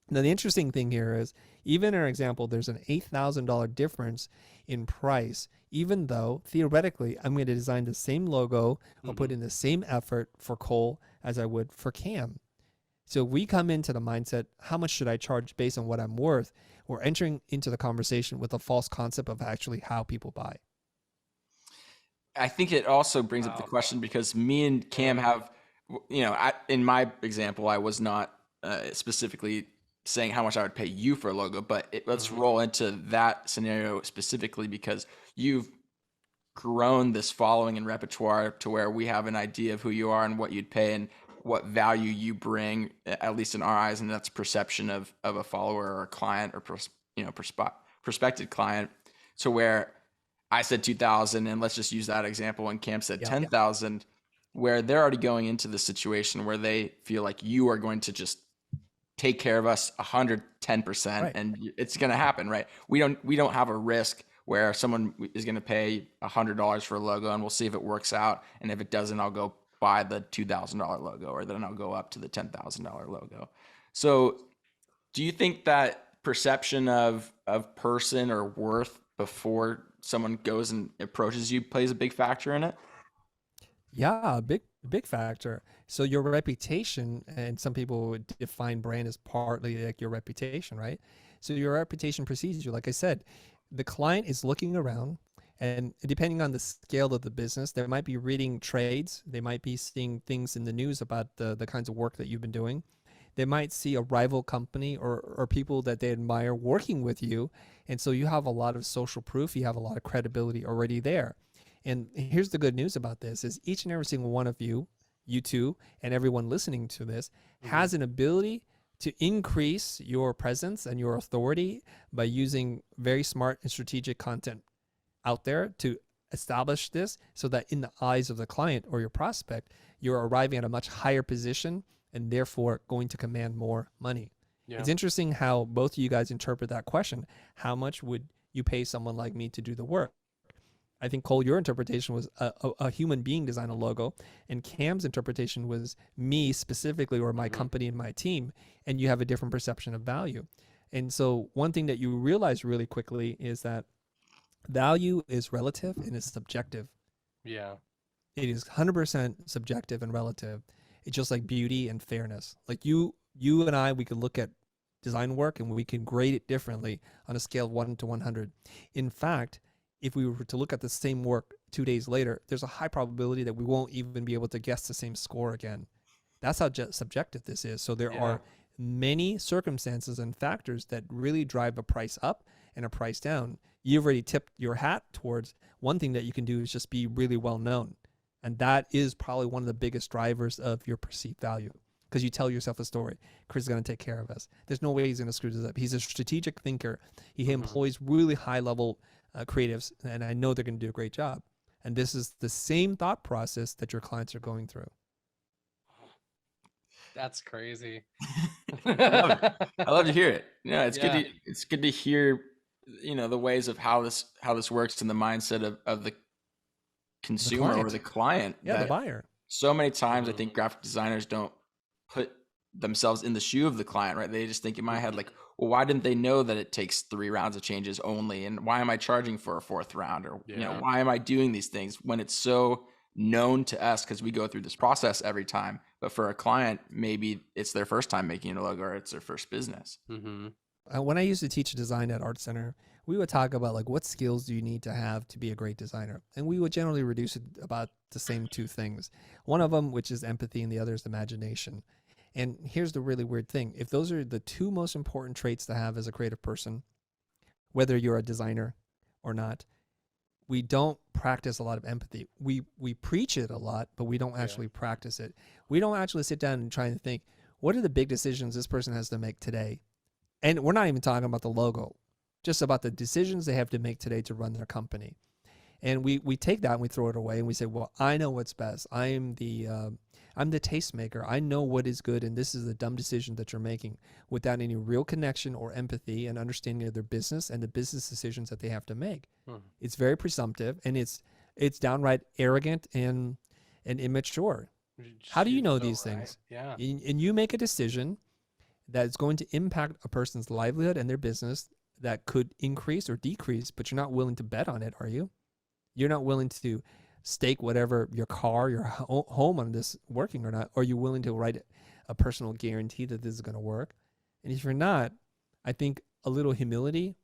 Now, the interesting thing here is, even in our example, there's an $8,000 difference in price, even though theoretically I'm going to design the same logo or put in the same effort for Cole as I would for Cam. So we come into the mindset, how much should I charge based on what I'm worth? We're entering into the conversation with a false concept of actually how people buy. I think it also brings up the question, because me and Cam have, in my example, I was not specifically saying how much I would pay you for a logo, but let's roll into that scenario specifically, because you've grown this following and repertoire to where we have an idea of who you are and what you'd pay and what value you bring, at least in our eyes, and that's perception of a follower or a client or prospective client. So where I said 2,000, and let's just use that example, and Cam said 10,000, where they're already going into the situation where they feel like you are going to just take care of us 110%, Right. and it's going to happen, right? We don't have a risk where someone is going to pay $100 for a logo, and we'll see if it works out. And if it doesn't, I'll go buy the $2,000 logo, or then I'll go up to the $10,000 logo. So do you think that perception of person or worth before someone goes and approaches you plays a big factor in it? Yeah, a big factor. So your reputation, and some people would define brand as partly like your reputation, right? So your reputation precedes you. Like I said, the client is looking around, and depending on the scale of the business, they might be reading trades. They might be seeing things in the news about the kinds of work that you've been doing. They might see a rival company or people that they admire working with you. And so you have a lot of social proof. You have a lot of credibility already there. And here's the good news about this is each and every single one of you, you two, and everyone listening to this has an ability to increase your presence and your authority by using very smart and strategic content out there to establish this, so that in the eyes of the client or your prospect, you're arriving at a much higher position and therefore going to command more money. Yeah. It's interesting how both of you guys interpret that question. How much would you pay someone like me to do the work? I think, Cole, your interpretation was a human being design a logo, and Cam's interpretation was me specifically, or my company and my team, and you have a different perception of value. And so one thing that you realize really quickly is that value is relative and is subjective. Yeah. It is 100% subjective and relative. It's just like beauty and fairness. Like you and I, we could look at design work and we can grade it differently on a scale of 1 to 100. In fact, if we were to look at the same work 2 days later, there's a high probability that we won't even be able to guess the same score again. That's how subjective this is. So there are many circumstances and factors that really drive a price up and a price down. You've already tipped your hat towards one thing that you can do is just be really well known. And that is probably one of the biggest drivers of your perceived value, because you tell yourself a story. Chris is going to take care of us. There's no way he's going to screw this up. He's a strategic thinker. He employs really high level creatives, and I know they're going to do a great job. And this is the same thought process that your clients are going through. That's crazy. I love to hear it. Yeah, it's Yeah. it's good to hear, the ways of how this works in the mindset of the consumer or client. the client. Yeah, the that buyer. So many times I think graphic designers don't put themselves in the shoe of the client, right? They just think in my head, like, well, why didn't they know that it takes 3 rounds of changes only? And why am I charging for a 4th round? Or, why am I doing these things when it's so known to us because we go through this process every time? But for a client, maybe it's their first time making a logo or it's their first business. When I used to teach design at Art Center, we would talk about like what skills do you need to have to be a great designer, and we would generally reduce it about the same 2 things. One of them, which is empathy, and the other is imagination. And here's the really weird thing: if those are the 2 most important traits to have as a creative person, whether you're a designer or not, we don't practice a lot of empathy. We preach it a lot, but we don't actually practice it. We don't actually sit down and try and think, what are the big decisions this person has to make today? And we're not even talking about the logo, just about the decisions they have to make today to run their company. And we take that and we throw it away and we say, well, I know what's best. I'm the tastemaker. I know what is good, and this is the dumb decision that you're making, without any real connection or empathy and understanding of their business and the business decisions that they have to make. It's very presumptive, and it's downright arrogant and immature. How do you know these things? Yeah. And you make a decision that is going to impact a person's livelihood and their business that could increase or decrease, but you're not willing to bet on it, are you? You're not willing to stake whatever your car, your home on this working or not. Or are you willing to write a personal guarantee that this is going to work? And if you're not, I think a little humility,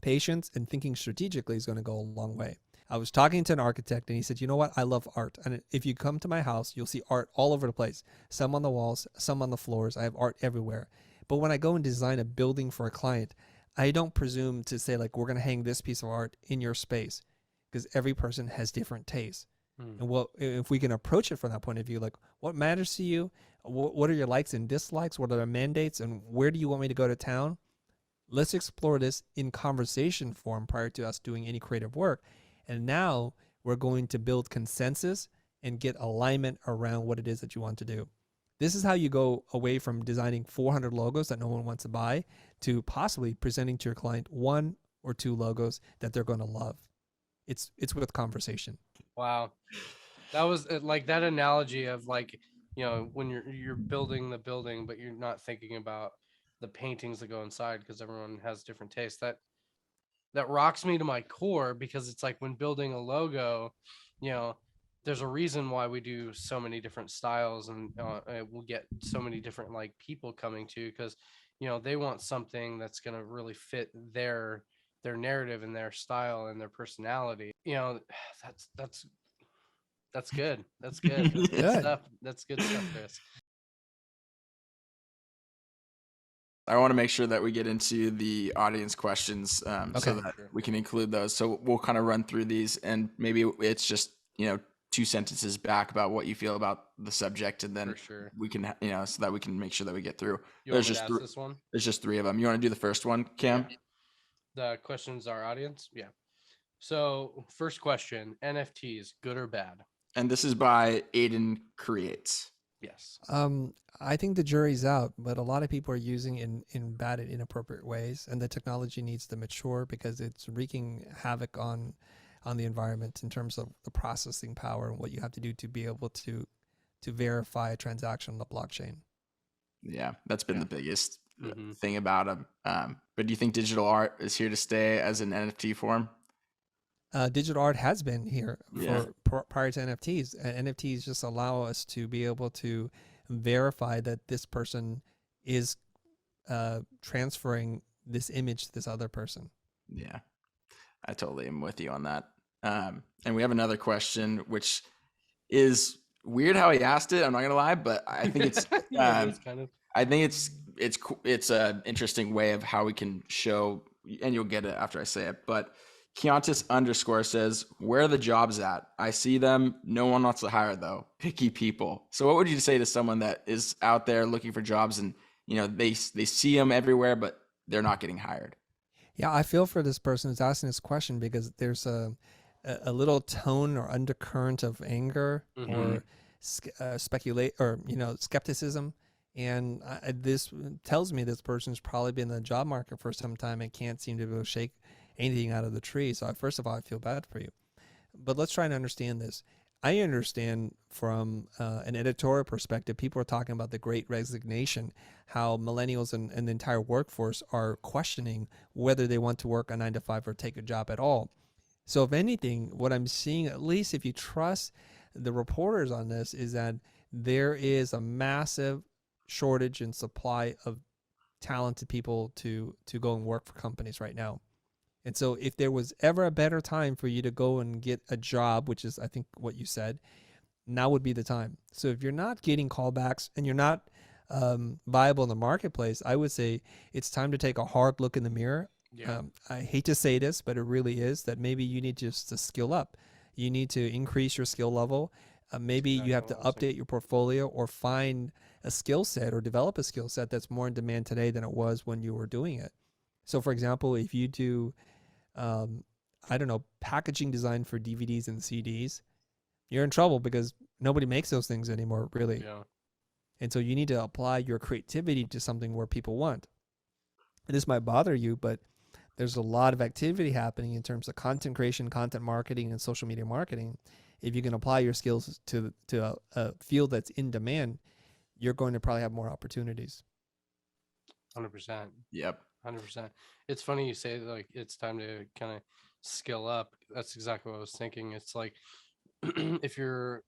patience, and thinking strategically is going to go a long way. I was talking to an architect and he said, you know what? I love art. And if you come to my house, you'll see art all over the place. Some on the walls, some on the floors. I have art everywhere. But when I go and design a building for a client, I don't presume to say like, we're going to hang this piece of art in your space, because every person has different tastes. And well, if we can approach it from that point of view, like what matters to you? What are your likes and dislikes? What are the mandates? And where do you want me to go to town? Let's explore this in conversation form prior to us doing any creative work. And now we're going to build consensus and get alignment around what it is that you want to do. This is how you go away from designing 400 logos that no one wants to buy to possibly presenting to your client 1 or 2 logos that they're going to love. It's with conversation. Wow. That was like that analogy of like, when you're building the building, but you're not thinking about the paintings that go inside because everyone has different tastes. That rocks me to my core, because it's like when building a logo, there's a reason why we do so many different styles, and we'll get so many different like people coming to, because they want something that's going to really fit their narrative and their style and their personality. That's good. That's good. That's good Good. stuff. That's good stuff, Chris. I want to make sure that we get into the audience questions so Okay. that Sure. we can include those. So we'll kind of run through these, and maybe it's just 2 sentences back about what you feel about the subject, and then For sure. we can so that we can make sure that we get through. You want There's me to just ask this one? There's just 3 of them. You want to do the first one, Cam? Yeah. The questions our audience. Yeah. So first question: NFTs, good or bad? And this is by Aiden Creates. Yes. I think the jury's out, but a lot of people are using it in bad and inappropriate ways, and the technology needs to mature because it's wreaking havoc on the environment in terms of the processing power and what you have to do to be able to verify a transaction on the blockchain. Yeah, that's been the biggest Mhm. thing about them. But do you think digital art is here to stay as an NFT form? Digital art has been here Yeah. for prior to NFTs. NFTs just allow us to be able to verify that this person is transferring this image to this other person. Yeah, I totally am with you on that. And we have another question, which is weird how he asked it. I'm not gonna lie, but I think it's Yeah, it is kind of. I think it's an interesting way of how we can show, and you'll get it after I say it. But Keontis _ says, "Where are the jobs at? I see them. No one wants to hire though. Picky people." So what would you say to someone that is out there looking for jobs, and they see them everywhere, but they're not getting hired? Yeah, I feel for this person who's asking this question because there's a little tone or undercurrent of anger or speculate or skepticism, and this tells me this person's probably been in the job market for some time and can't seem to be able to shake anything out of the tree. So first of all, I feel bad for you, but let's try and understand this. I understand from an editorial perspective, people are talking about the great resignation, how millennials and the entire workforce are questioning whether they want to work a 9 to 5 or take a job at all. So if anything, what I'm seeing, at least if you trust the reporters on this, is that there is a massive shortage in supply of talented people to go and work for companies right now. And so if there was ever a better time for you to go and get a job, which is I think what you said, now would be the time. So if you're not getting callbacks and you're not viable in the marketplace, I would say it's time to take a hard look in the mirror. Yeah. I hate to say this, but it really is that maybe you need just to skill up. You need to increase your skill level. Maybe you have to update your portfolio or find a skill set or develop a skill set that's more in demand today than it was when you were doing it. So for example, if you do, I don't know, packaging design for DVDs and CDs, you're in trouble because nobody makes those things anymore, really. Yeah. And so you need to apply your creativity to something where people want. And this might bother you, but there's a lot of activity happening in terms of content creation, content marketing, and social media marketing. If you can apply your skills to a field that's in demand, you're going to probably have more opportunities. 100%. Yep. 100%. It's funny you say like it's time to kind of skill up. That's exactly what I was thinking. It's like if you're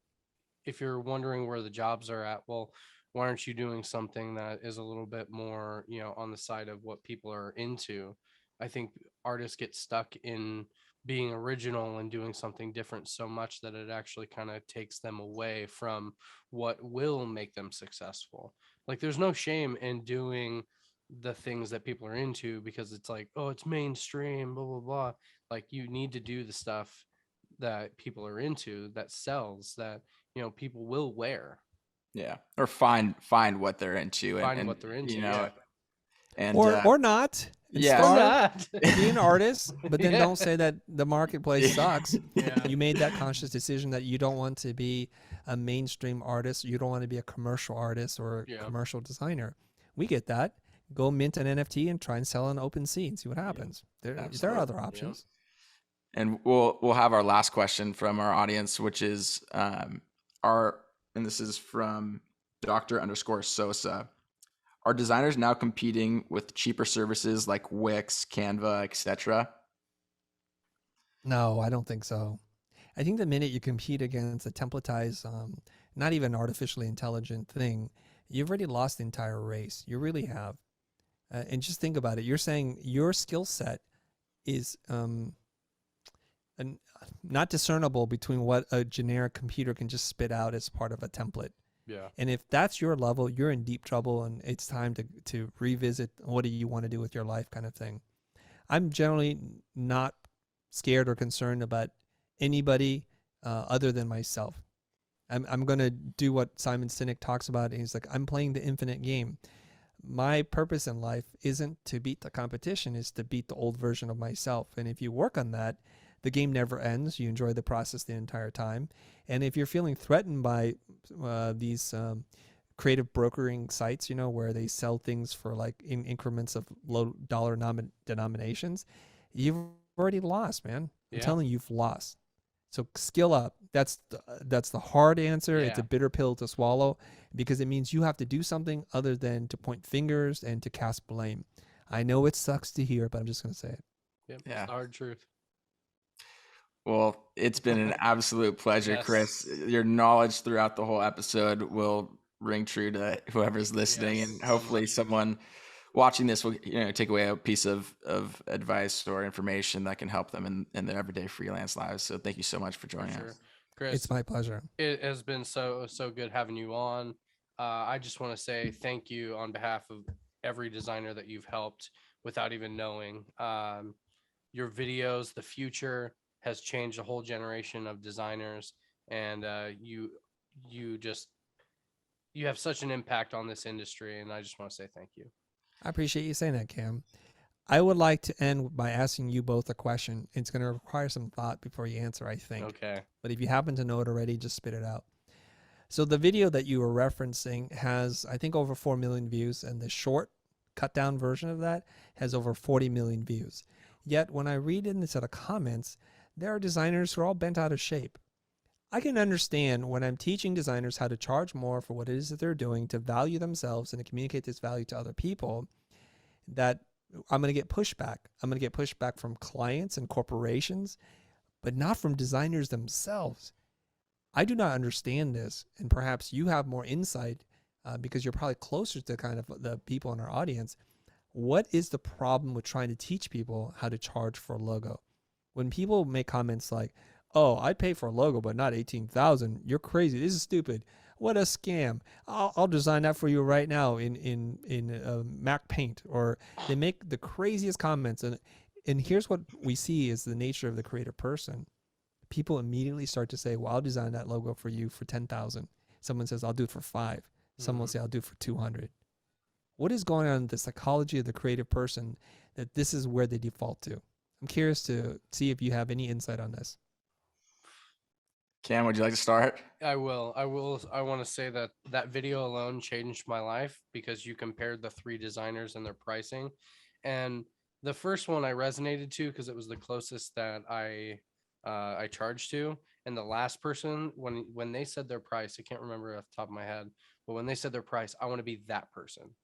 wondering where the jobs are at, well, why aren't you doing something that is a little bit more, on the side of what people are into? I think artists get stuck in being original and doing something different so much that it actually kind of takes them away from what will make them successful. Like there's no shame in doing the things that people are into because it's like, oh, it's mainstream, blah, blah, blah. Like you need to do the stuff that people are into, that sells, that, people will wear. Yeah. Or find what they're into Find what they're into, yeah. And or not. And yeah. Or start not. be an artist, but then Yeah. don't say that the marketplace sucks. Yeah. You made that conscious decision that you don't want to be a mainstream artist. You don't want to be a commercial artist or a Yeah. commercial designer. We get that. Go mint an NFT and try and sell on OpenSea and see what happens. There are Absolutely. other options. And we'll have our last question from our audience, which is and this is from Dr._Sosa. Are designers now competing with cheaper services like Wix, Canva, etc.? No, I don't think so. I think the minute you compete against a templatized, not even artificially intelligent thing, you've already lost the entire race. You really have. And just think about it. You're saying your skill set is not discernible between what a generic computer can just spit out as part of a template. Yeah. And if that's your level, you're in deep trouble, and it's time to revisit what do you want to do with your life, kind of thing. I'm generally not scared or concerned about anybody other than myself. I'm going to do what Simon Sinek talks about. He's like, I'm playing the infinite game. My purpose in life isn't to beat the competition, is to beat the old version of myself. And if you work on that, the game never ends. You enjoy the process the entire time. And if you're feeling threatened by these creative brokering sites, where they sell things for like in increments of low dollar denominations, you've already lost, man. I'm telling you, you've lost. So skill up. That's the hard answer. It's a bitter pill to swallow, because it means you have to do something other than to point fingers and to cast blame. I know it sucks to hear, but I'm just going to say it. Yep, Yeah. it's the hard truth. Well, it's been an absolute pleasure, Yes. Chris. Your knowledge throughout the whole episode will ring true to whoever's listening, Yes, and so hopefully much. someone watching this will take away a piece of advice or information that can help them in their everyday freelance lives. So thank you so much for For joining sure. us. Chris, It's my pleasure. it has been so good having you on. I just want to say thank you on behalf of every designer that you've helped without even knowing. Your videos, the future has changed a whole generation of designers, and you have such an impact on this industry, and I just want to say thank you. I appreciate you saying that, Cam. I would like to end by asking you both a question. It's going to require some thought before you answer, I think. Okay. But if you happen to know it already, just spit it out. So the video that you were referencing has, I think, over 4 million views, and the short cut down version of that has over 40 million views. Yet when I read in the set of comments, there are designers who are all bent out of shape. I can understand when I'm teaching designers how to charge more for what it is that they're doing, to value themselves and to communicate this value to other people, that I'm going to get pushback. I'm going to get pushback from clients and corporations, but not from designers themselves. I do not understand this, and perhaps you have more insight because you're probably closer to kind of the people in our audience. What is the problem with trying to teach people how to charge for a logo? When people make comments like, "Oh, I'd pay for a logo, but not 18,000. You're crazy. This is stupid. What a scam. I'll design that for you right now in Mac Paint." Or they make the craziest comments, and here's what we see is the nature of the creative person. People immediately start to say, "Well, I'll design that logo for you for 10,000." Someone says, "I'll do it for 5." Someone will say, "I'll do it for 200." What is going on in the psychology of the creative person that this is where they default to? I'm curious to see if you have any insight on this. Cam, would you like to start? I will. I want to say that video alone changed my life, because you compared the 3 designers and their pricing. And the first one I resonated to because it was the closest that I charged to. And the last person, when they said their price, I can't remember off the top of my head, but when they said their price, I want to be that person.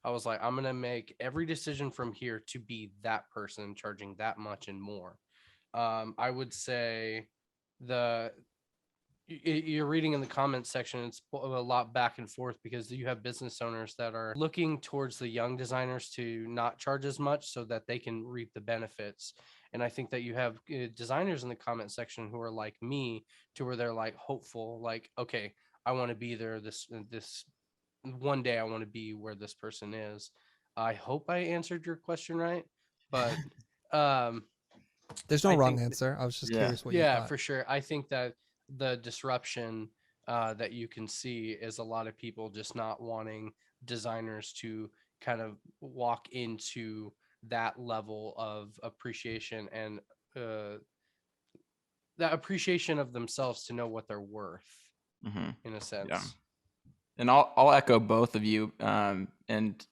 I was like, I'm going to make every decision from here to be that person charging that much and more. I would say you're reading in the comments section, it's a lot back and forth, because you have business owners that are looking towards the young designers to not charge as much so that they can reap the benefits. And I think that you have designers in the comment section who are like me, to where they're like hopeful, like, okay, I want to be there. This one day I want to be where this person is. I hope I answered your question right, but There's no I wrong think answer. I was just Yeah. curious what you yeah, thought. for sure. I think that the disruption that you can see is a lot of people just not wanting designers to kind of walk into that level of appreciation, and that appreciation of themselves to know what they're worth. Mm-hmm. in a sense. Yeah. And I'll echo both of you. And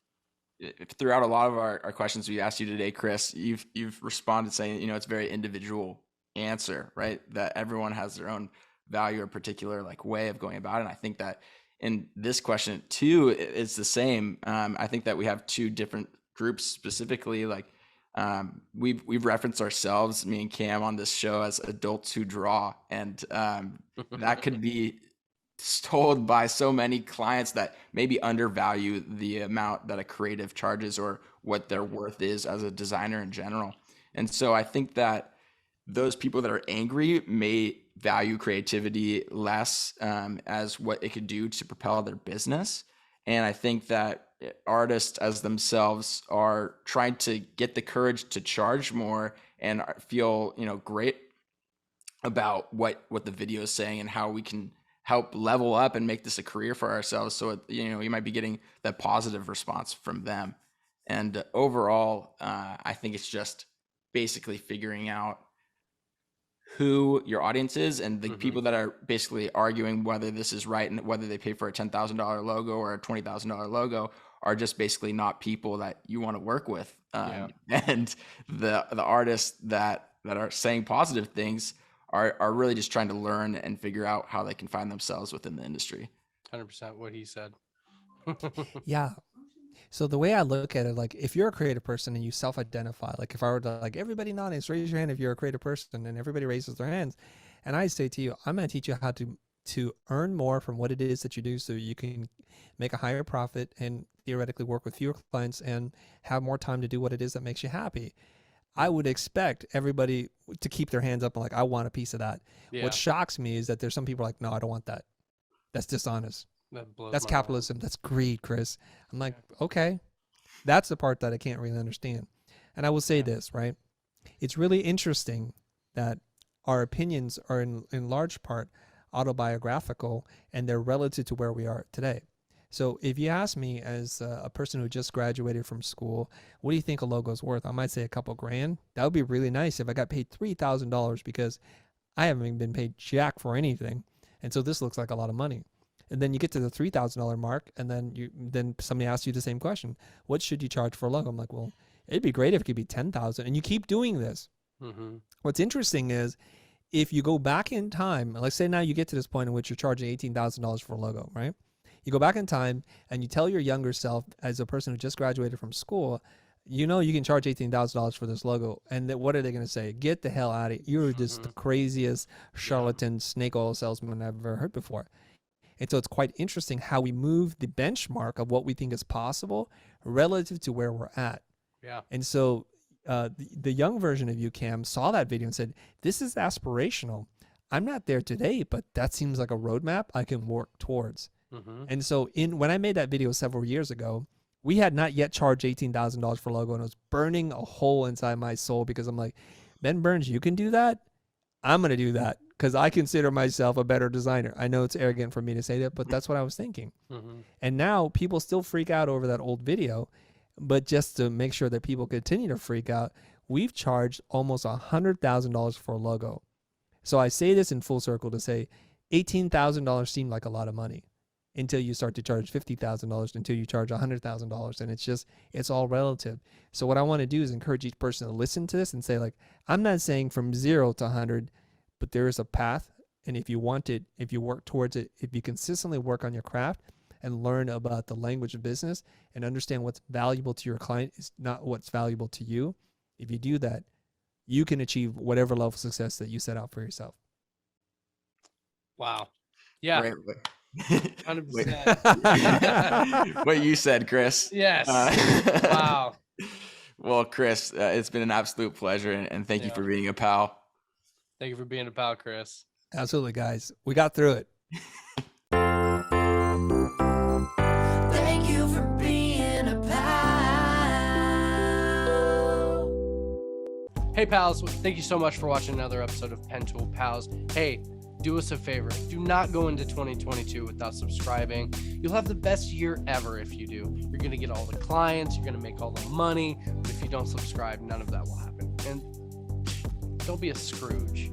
throughout a lot of our questions we asked you today, Chris, you've responded saying, you know, it's a very individual answer, right? That everyone has their own value or particular like way of going about it. And I think that in this question too, it's the same. I think that we have two different groups specifically. Like we've referenced ourselves, me and Cam, on this show as adults who draw, and that could be told by so many clients that maybe undervalue the amount that a creative charges or what their worth is as a designer in general. And so I think that those people that are angry may value creativity less as what it could do to propel their business. And I think that artists as themselves are trying to get the courage to charge more and feel, you know, great about what the video is saying and how we can help level up and make this a career for ourselves. So, you know, you might be getting that positive response from them. And overall, I think it's just basically figuring out who your audience is, and the people that are basically arguing whether this is right and whether they pay for a $10,000 logo or a $20,000 logo are just basically not people that you want to work with. And the artists that are saying positive things are really just trying to learn and figure out how they can find themselves within the industry. 100% what he said. Yeah. So the way I look at it, like if you're a creative person and you self-identify, like if I were to like everybody in the audience, raise your hand if you're a creative person, and everybody raises their hands, and I say to you, I'm going to teach you how to earn more from what it is that you do, so you can make a higher profit and theoretically work with fewer clients and have more time to do what it is that makes you happy. I would expect everybody to keep their hands up and like, I want a piece of that. Yeah. What shocks me is that there's some people like, no, I don't want that. That's dishonest. That's capitalism. That's greed, Chris. I'm like, okay, that's the part that I can't really understand. And I will say this, right? It's really interesting that our opinions are in large part autobiographical, and they're relative to where we are today. So if you ask me as a person who just graduated from school, what do you think a logo is worth? I might say a couple grand. That would be really nice if I got paid $3,000, because I haven't even been paid jack for anything. And so this looks like a lot of money. And then you get to the $3,000 mark, and then somebody asks you the same question: what should you charge for a logo? I'm like, well, it'd be great if it could be $10,000, and you keep doing this. What's interesting is if you go back in time, let's say now you get to this point in which you're charging $18,000 for a logo, right? You go back in time and you tell your younger self, as a person who just graduated from school, you know you can charge $18,000 for this logo. And what are they going to say? Get the hell out of here. You're just the craziest charlatan snake oil salesman I've ever heard before. And so it's quite interesting how we move the benchmark of what we think is possible relative to where we're at. Yeah. And so the young version of you, Cam, saw that video and said, this is aspirational. I'm not there today, but that seems like a roadmap I can work towards. And so when I made that video several years ago, we had not yet charged $18,000 for a logo, and it was burning a hole inside my soul, because I'm like, Ben Burns, you can do that? I'm going to do that, because I consider myself a better designer. I know it's arrogant for me to say that, but that's what I was thinking. And now people still freak out over that old video, but just to make sure that people continue to freak out, we've charged almost $100,000 for a logo. So I say this in full circle to say $18,000 seemed like a lot of money until you start to charge $50,000, until you charge $100,000. And it's all relative. So what I want to do is encourage each person to listen to this and say, like, I'm not saying from 0 to 100, but there is a path. And if you want it, if you work towards it, if you consistently work on your craft and learn about the language of business and understand what's valuable to your client is not what's valuable to you, if you do that, you can achieve whatever level of success that you set out for yourself. Wow. Yeah. Right. 100%. What you said, Chris. Yes. Wow. Well, Chris, it's been an absolute pleasure, and thank you for being a pal. Thank you for being a pal, Chris. Absolutely, guys. We got through it. Thank you for being a pal. Hey, pals. Thank you so much for watching another episode of Pentool Pals. Hey, do us a favor. Do not go into 2022 without subscribing. You'll have the best year ever if you do. You're going to get all the clients. You're going to make all the money. But if you don't subscribe, none of that will happen. And don't be a Scrooge.